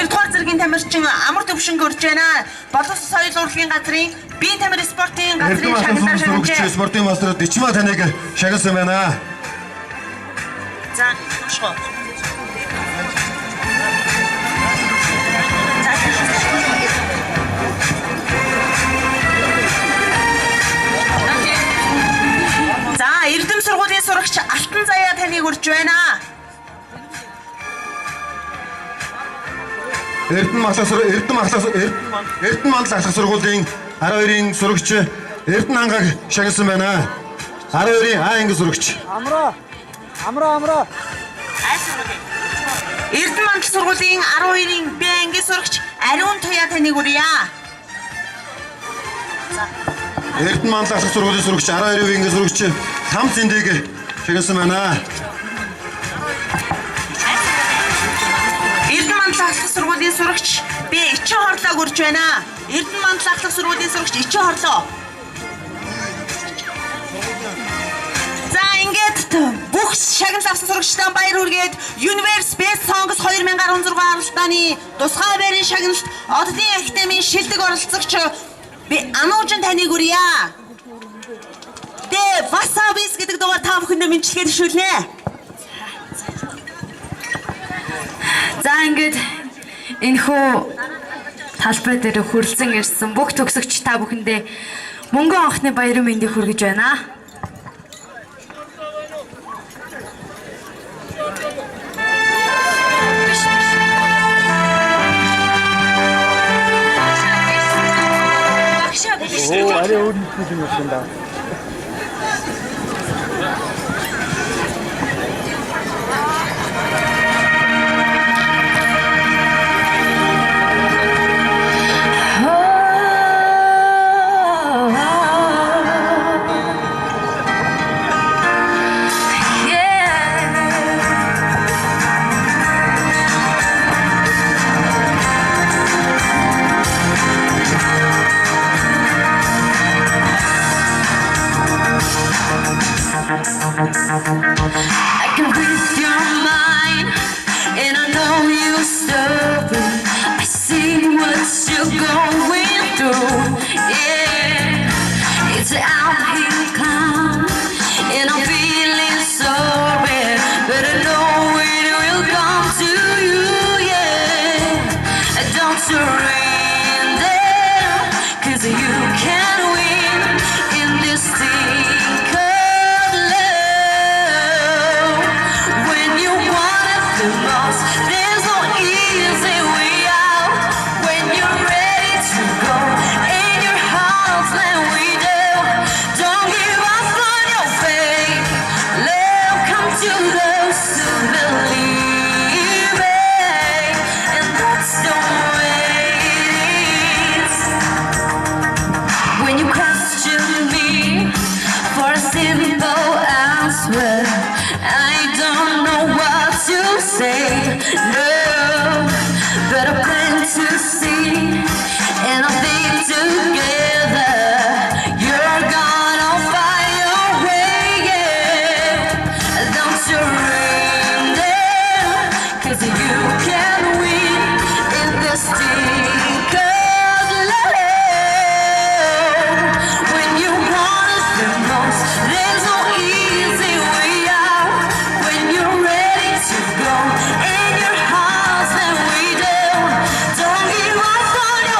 дугаар зэргийн тамирчин амар төвшин görж байна. Боловс соёл урлагийн газрын биеийн тамирын спортын газрын шагналаар шагнажээ. Спортын мастер Дичма таныг шагнасан байна. За, тушгоо. За, Эрдэм сургуулийн сурагч Алтан Заяа таныг урьж байна. Эрдэнэ мандал ахлах сургуулийн 12-ын сурагч Эрдэнэ хангааг шагнасан байна. 12-ын А анги сурагч. Амра. Эрдэнэ мандал сургуулийн 12-ын Б ангийн сурагч Ариун Туяа таныг урья. Эрдэнэ мандал ахлах сургуулийн сурагч 12-ын анги сурагч Там Зэндийг шагнасан байна. Эрдэнэ мандал ахлах сургуулийн сурагч Б Ичин хорлоог урьж байна. Эрдэнэ мандал ахлах сургуулийн сурагч Ичин хорлоо. За, ингээд бүх шагнал авсан сурагчдаа баяр хүргээд Universe Best Songs 2016 оролцооны тусгай байрын шагналт Оддын Академийн шилдэг оролцогч Ануужин таныг урья. Васабис гэдэг дугаар та бүхэндээ мэдчилгээ төшөөлнэ. За, ингээд энэхүү талбай дээр хүрэлцэн ирсэн бүх төгсөгч та бүхэндээ мөнгөн анхны баярын мэндийг хүргэж байна. 아래 오른 표정 맞춘다. I can read your mind, and I know you're stubborn. I see what you're going through. Yeah, it's an uphill climb, and I'm feeling sorry, but I know it will come to you. Yeah, don't surrender, 'cause you can win in this thing. There's no easy way out when you're ready to go and your heart's let we do. Don't give up on your faith. Love come to those who believe it, and that's the way it is. When you question me for a simple answer, I don't know what to say, no, but I plan to see, and I think together you're gonna find your way, yeah. Don't surrender, 'cause you can win in this thing called love. When you want it the most, there's no easy way out. When you're ready to go and your heart's that we do, don't give up on your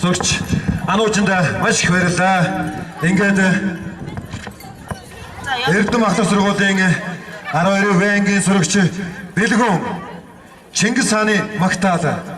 сурагч Ануучинд маш их баярлалаа. Ингээд Эрдэм ахлах сургуулийн 12 Б ангийн сурагч Бэлгүн Чингис хааны магтаал.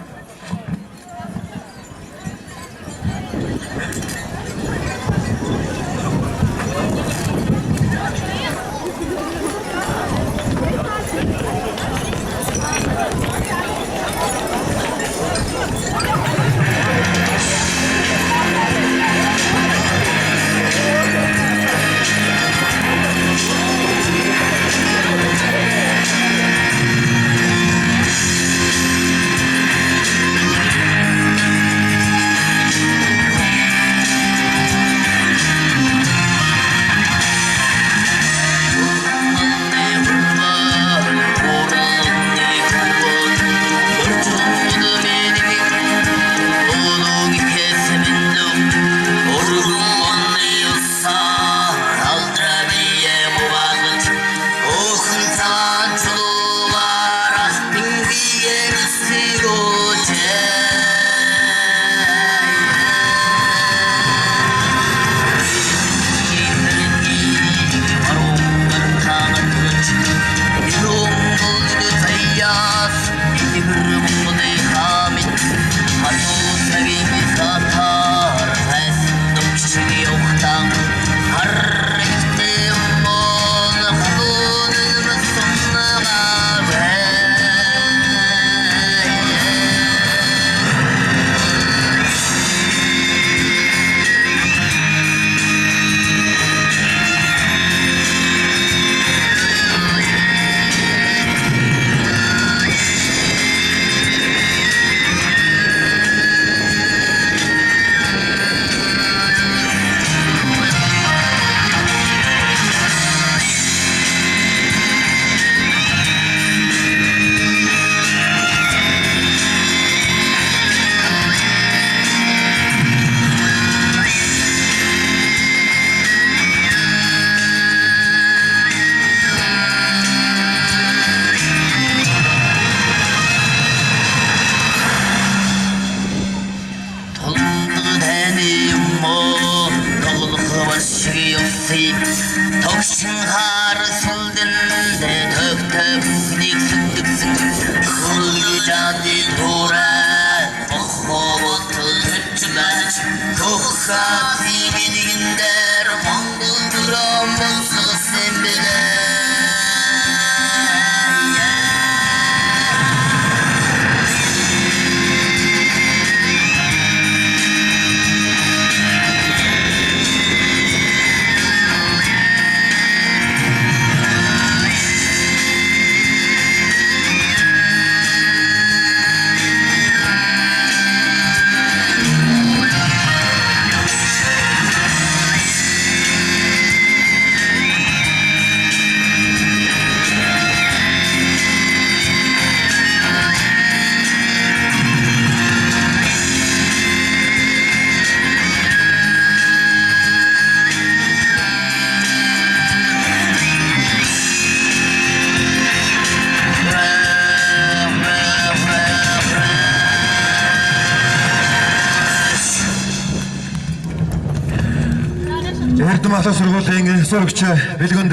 Эрдэм ахлах сургуулийн сурагч Бэлгүнд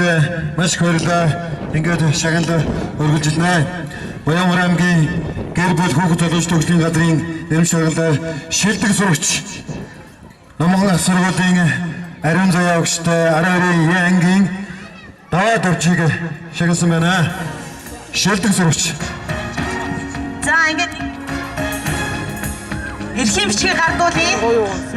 маш их баярлалаа. Ингээд шагнал өргөж илнэ. Баянмар аймгийн гэр бүл хүүхэд залууч төгслийн газрын нэрм шагналаар шилдэг сурагч Номхон ах сургуулийн ариун заяа өгчтэй 12 ангийн даваа төвчийг шагнасан байна. Шилдэг сурагч. За ингээд эрхийн бичгийг гардуулъя.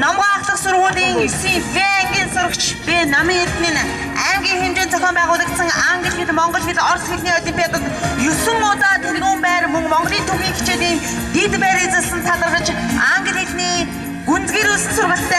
Номхон ахлах сургуулийн 9 Б ангийн сурагч Б намын эрдэнэ аймгийн хэмжээнд зохион байгуулагдсан англи хэл, монгол хэл, орос хэлний олимпиадад 9 удаа тэргүүн байр мөн Монголын төвийн хичээлийн дэд байр эзэлсэн талархаж англи хэлний гүнзгийрүүлсэн сургалттай